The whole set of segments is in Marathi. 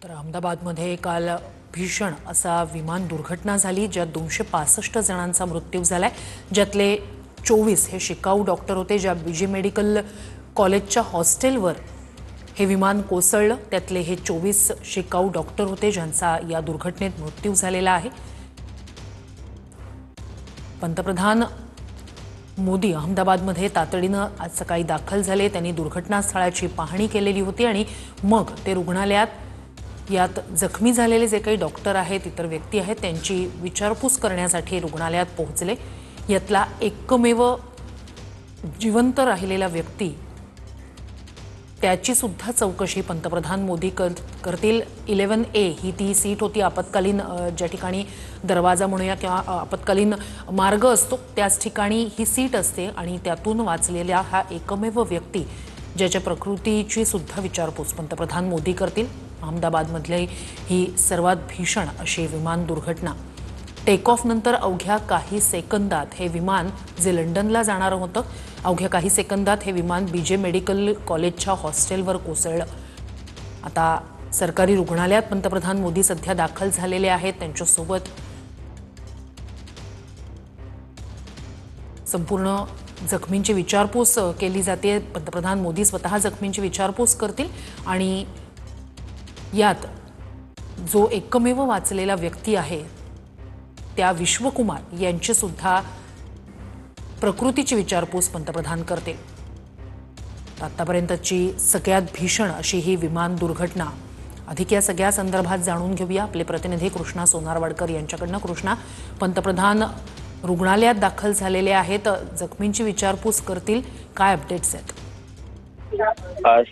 तर अहमदाबादमध्ये काल भीषण असा विमान दुर्घटना झाली, ज्यात 265 जणांचा मृत्यू झालाय, ज्यातले 24 हे शिकाऊ डॉक्टर होते. ज्या बीजे मेडिकल कॉलेजच्या हॉस्टेलवर हे विमान कोसळलं, त्यातले हे 24 शिकाऊ डॉक्टर होते, ज्यांचा या दुर्घटनेत मृत्यू झालेला आहे. पंतप्रधान मोदी अहमदाबादमध्ये तातडीनं आज सकाळी दाखल झाले. त्यांनी दुर्घटनास्थळाची पाहणी केलेली होती आणि मग ते रुग्णालयात यात जखमी झालेले जे काही डॉक्टर आहेत, इतर व्यक्ती आहेत, त्यांची विचारपूस करण्यासाठी रुग्णालयात पोहोचले. यातला एकमेव जिवंत राहिलेला व्यक्ती, त्याची सुद्धा चौकशी पंतप्रधान मोदी करतील. 11A ही ती सीट होती, आपत्कालीन ज्या ठिकाणी दरवाजा म्हणूया किंवा आपत्कालीन मार्ग असतो त्याच ठिकाणी ही सीट असते आणि त्यातून वाचलेला हा एकमेव व्यक्ती, ज्याच्या प्रकृतीची सुद्धा विचारपूस पंतप्रधान मोदी करतील. अहमदाबादमधली ही सर्वात भीषण अशी विमान दुर्घटना. टेक ऑफ नंतर अवघ्या काही सेकंदात हे विमान, जे लंडनला जाणारं होतं, अवघ्या काही सेकंदात हे विमान बीजे मेडिकल कॉलेजच्या हॉस्टेलवर कोसळलं. आता सरकारी रुग्णालयात पंतप्रधान मोदी सध्या दाखल झालेले आहेत. त्यांच्यासोबत संपूर्ण जखमींची विचारपूस केली जाते. पंतप्रधान मोदी स्वतः जखमींची विचारपूस करतील आणि यात जो एकमेव वाचलेला व्यक्ती आहे, त्या विश्वकुमार यांची सुद्धा प्रकृतीची विचारपूस पंतप्रधान करतील. आतापर्यंतची सगळ्यात भीषण अशी ही विमान दुर्घटना. अधिक या सगळ्या संदर्भात जाणून घेऊया आपले प्रतिनिधी कृष्णा सोनारवाडकर यांच्याकडनं. कृष्णा, पंतप्रधान रुग्णालयात दाखल झालेले आहेत, जखमींची विचारपूस करतील, काय अपडेट्स आहेत?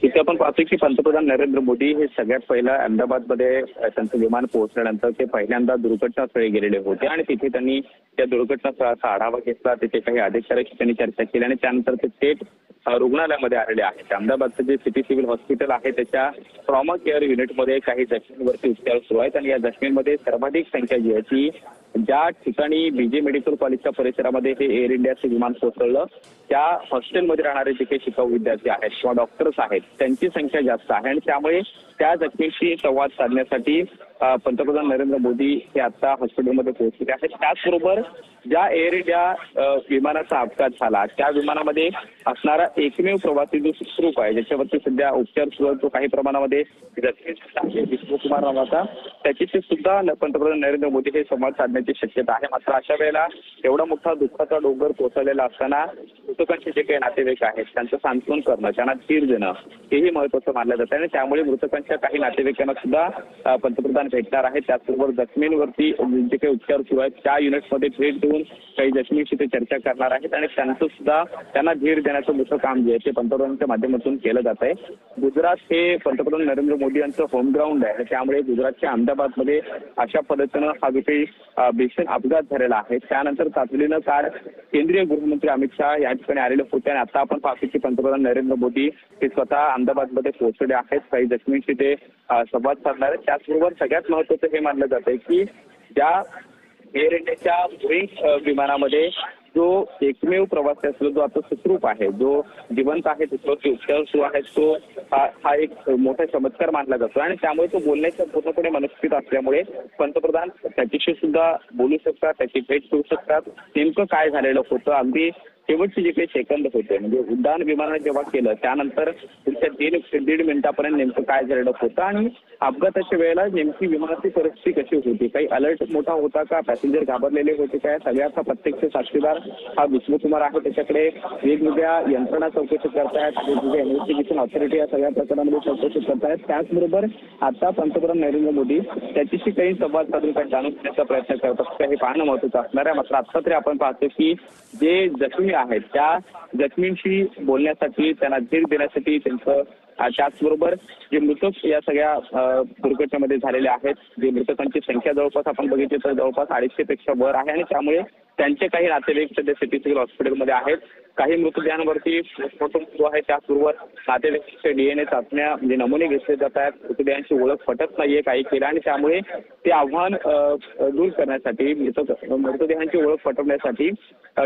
तिथे आपण पाहतोय की पंतप्रधान नरेंद्र मोदी हे सगळ्यात पहिला अहमदाबादमध्ये त्यांचं विमान पोहोचल्यानंतर ते पहिल्यांदा दुर्घटनास्थळी गेलेले होते आणि तिथे त्यांनी त्या दुर्घटनास्थळाचा आढावा घेतला. तिथे काही अधिकाऱ्यांशी त्यांनी चर्चा केली आणि त्यानंतर ते थेट रुग्णालयामध्ये आलेले आहेत. अहमदाबादचं जे सिटी सिव्हिल हॉस्पिटल आहे त्याच्या ट्रॉमा केअर युनिटमध्ये काही जखमींवरती उपचार सुरू आहेत आणि या जखमींमध्ये सर्वाधिक संख्या जी आहे ती ज्या ठिकाणी बीजे मेडिकल कॉलेजच्या परिसरामध्ये हे एअर इंडियाचं विमान कोसळलं, त्या हॉस्टेलमध्ये राहणारे जे काही शिकाऊ विद्यार्थी आहेत किंवा डॉक्टर्स आहेत, त्यांची संख्या जास्त आहे आणि त्यामुळे त्या जखमींशी संवाद साधण्यासाठी पंतप्रधान नरेंद्र मोदी हे आता हॉस्पिटलमध्ये पोहोचले आहेत. त्याचबरोबर ज्या एअर इंडिया विमानाचा अपघात झाला, त्या विमानामध्ये असणारा एकमेव प्रवासी जो सुखरूप आहे, ज्याच्यावरती सध्या उपचार सुरू आहेत, तो काही प्रमाणामध्ये जखमी विश्वकुमार नावाचा, त्याची सुद्धा पंतप्रधान नरेंद्र मोदी हे संवाद साधण्याची शक्यता आहे. मात्र अशा वेळेला एवढा मोठा दुःखाचा डोंगर कोसळलेला असताना मृतकांचे जे काही नातेवाईक आहेत त्यांचं सांत्वन करणं, त्यांना धीर देणं, हेही महत्वाचं मानलं जातं आणि त्यामुळे मृतकांच्या काही नातेवाईकांना सुद्धा पंतप्रधान भेटणार आहेत. त्याचबरोबर जखमींवरती जे काही उपचार सुरू आहेत त्या युनिट्समध्ये भेट देऊन काही जखमींशी ते चर्चा करणार आहेत आणि त्यांचं सुद्धा त्यांना धीर देण्याचं मोठं काम जे आहे ते पंतप्रधानांच्या माध्यमातून केलं जात आहे. गुजरात हे पंतप्रधान नरेंद्र मोदी यांचं होम ग्राउंड आहे, त्यामुळे गुजरातच्या अहमदाबादमध्ये अशा पद्धतीनं हा जो काही भीषण अपघात झालेला आहे. त्यानंतर तातडीनं काल केंद्रीय गृहमंत्री अमित शहा या ठिकाणी आलेले होते आणि आता आपण पाहतो की पंतप्रधान नरेंद्र मोदी हे स्वतः अहमदाबादमध्ये पोहोचले आहेत. काही जखमींशी ते संवाद साधणार आहेत. त्याचबरोबर सगळ्यात महत्वाचं हे मानलं जात आहे की ज्या एअर इंडियाच्या बोईंग विमानामध्ये जो एकमेव प्रवासी असतो, जो आता सुखरूप आहे, जो जिवंत आहे, त्याच्यावरती उपचार सुरू आहेत, तो हा एक मोठा चमत्कार मानला जातो आणि त्यामुळे तो बोलण्याच्या पूर्णपणे मनस्थित असल्यामुळे पंतप्रधान त्याच्याशी सुद्धा बोलू शकतात, त्याची भेट करू शकतात. नेमकं काय झालेलं होतं, अगदी शेवटचे जे काही सेकंद होते, म्हणजे उड्डाण विमानाने जेव्हा केलं त्यानंतर पुढच्या 1.5 मिनिटापर्यंत नेमकं काय झालेलं होतं आणि अपघाताच्या वेळेला नेमकी विमानाची परिस्थिती कशी होती, काही अलर्ट मोठा होता का, पॅसेंजर घाबरलेले होते काय, सगळ्याचा प्रत्यक्ष साक्षीदार हा विश्वकुमार आहे. त्याच्याकडे वेगवेगळ्या यंत्रणा चौकशी करतायत, वेगवेगळ्या इन्व्हेस्टिगेशन ऑथॉरिटी या सगळ्या प्रकरणामध्ये चौकशी करतायत. त्याचबरोबर आता पंतप्रधान नरेंद्र मोदी त्याच्याशी काही संवाद साधून काही जाणून घेण्याचा प्रयत्न करत असतात, हे पाहणं महत्वाचं असणार आहे. मात्र आता तरी आपण पाहतो की जे जखमी आहेत त्या जखमींशी बोलण्यासाठी, त्यांना धीर देण्यासाठी, त्यांचं त्याचबरोबर जे मृतक या सगळ्या दुर्घटनेमध्ये झालेले आहेत, जे मृतकांची संख्या जवळपास आपण बघितली तर जवळपास 250 पेक्षा वर आहे आणि त्यामुळे त्यांचे काही नातेवाईक सध्या सिटी सिव्हिल हॉस्पिटलमध्ये आहेत. काही मृतदेहांवरती पोस्टमॉर्टम सुरू आहे. त्याचबरोबर नातेवाईकांचे DNA चाचण्या म्हणजे नमुने घेतले जात आहेत. मृतदेहांची ओळख पटत नाहीये काही केलं आणि त्यामुळे ते आव्हान दूर करण्यासाठी मृतदेहांची ओळख पटवण्यासाठी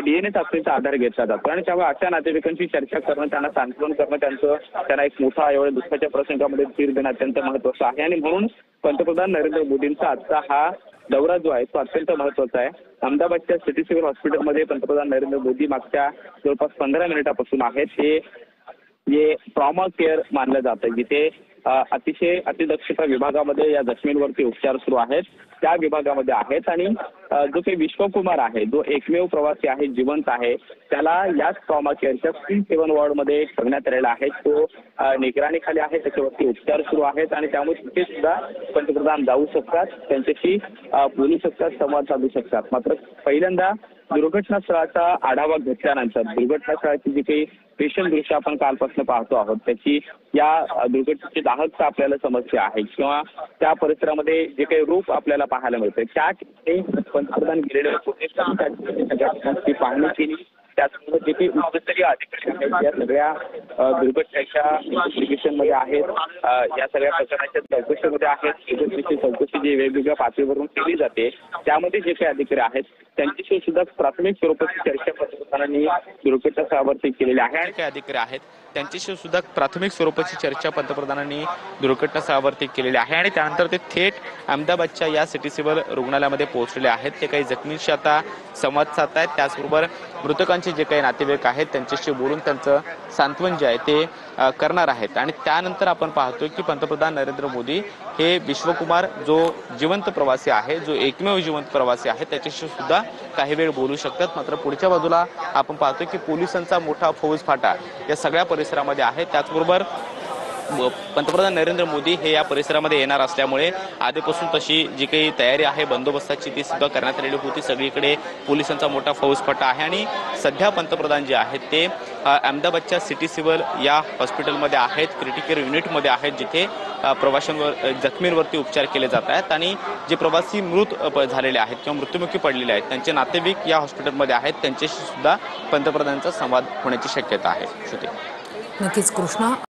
DNA चाचणीचा आधार घेतला जातो आणि त्यामुळे अशा नातेवाईकांची चर्चा करणं, त्यांना सांत्वन करणं, त्यांना एक मोठा एवढ्या दुःखाच्या प्रसंगामध्ये धीर देणं अत्यंत महत्त्वाचं आहे आणि म्हणून पंतप्रधान नरेंद्र मोदींचा आजचा हा दौरा जो आहे तो अत्यंत महत्त्वाचा आहे. अहमदाबादच्या सिटी सिव्हिल हॉस्पिटलमध्ये पंतप्रधान नरेंद्र मोदी मागच्या जवळपास 15 मिनिटापासून आहेत. हे ट्रॉमा केअर मानलं जातं, जिथे अतिशय अतिदक्षता विभागामध्ये या जखमींवरती उपचार सुरू आहेत. त्या विभागामध्ये आहेत आणि जो काही विश्वकुमार आहे, जो एकमेव प्रवासी आहे, जिवंत आहे, त्याला याच ट्रॉमा केअरच्या C7 वॉर्डमध्ये ठेवण्यात आलेला आहे. तो निगराणीखाली आहे, त्याच्यावरती उपचार सुरू आहेत आणि त्यामुळे तिथे सुद्धा पंतप्रधान जाऊ शकतात, त्यांच्याशी बोलू शकतात, संवाद साधू शकतात. मात्र पहिल्यांदा दुर्घटनास्थळाचा आढावा घेतल्यानंतर दुर्घटनास्थळाची जी काही भीषण दृश्य आपण कालपासून पाहतो आहोत, त्याची या दुर्घटनेची दाहकता आपल्याला समस्या आहे किंवा त्या परिसरामध्ये जे काही रूप आपल्याला पाहायला मिळतं, त्या ठिकाणी पंतप्रधान गेलेले होते, सगळ्या ठिकाणी पाहणी केली. त्याचबरोबर जे काही उच्चस्तरीय अधिकारी आहेत या सगळ्या दुर्घटनेच्या इन्व्हेस्टिगेशनमध्ये आहेत, या सगळ्या प्रकरणाच्या चौकशीमध्ये आहेत. चौकशी जी वेगवेगळ्या पातळीवरून केली जाते, त्यामध्ये जे काही अधिकारी आहेत त्यांच्याशी सुद्धा प्राथमिक स्वरूपाची चर्चा पंतप्रधानांनी दुर्घटनास्थळावरती केलेली आहे. आणि काही अधिकारी आहेत त्यांच्याशी सुद्धा प्राथमिक स्वरूपाची चर्चा पंतप्रधानांनी दुर्घटनास्थळावरती केलेली आहे आणि त्यानंतर ते थेट अहमदाबादच्या या सिटी सिव्हिल रुग्णालयामध्ये पोहोचलेले आहेत. ते काही जखमींशी आता संवाद साधतायत. त्याचबरोबर मृतकांचे जे काही नातेवाईक आहेत त्यांच्याशी बोलून त्यांचं सांत्वन जे आहे ते करणार आहेत. आणि त्यानंतर आपण पाहतोय की पंतप्रधान नरेंद्र मोदी हे विश्वकुमार जो जिवंत प्रवासी आहे, जो एकमेव जिवंत प्रवासी आहे, त्याच्याशी सुद्धा काही वेळ बोलू शकतात. मात्र पुढच्या बाजूला आपण पाहतोय की पोलिसांचा मोठा फौजफाटा या सगळ्या परिसरामध्ये आहे. त्याचबरोबर पंतप्रधान नरेंद्र मोदी हे या परिसरामध्ये येणार असल्यामुळे आधीपासून तशी जी काही तयारी आहे बंदोबस्ताची ती सुद्धा करण्यात आलेली होती. सगळीकडे पोलिसांचा मोठा फौजफाटा आहे आणि सध्या पंतप्रधान जे आहेत ते अहमदाबादच्या सिटी सिव्हिल या हॉस्पिटलमध्ये आहेत, क्रिटिकल युनिटमध्ये आहेत, जिथे प्रवाशांवर जखमींवरती उपचार केले जात आहेत आणि जे प्रवासी मृत झालेले आहेत किंवा मृत्युमुखी पडलेले आहेत त्यांचे नातेवाईक या हॉस्पिटलमध्ये आहेत, त्यांच्याशी सुद्धा पंतप्रधानांचा संवाद होण्याची शक्यता आहे. श्रुती, नक्कीच कृष्णा.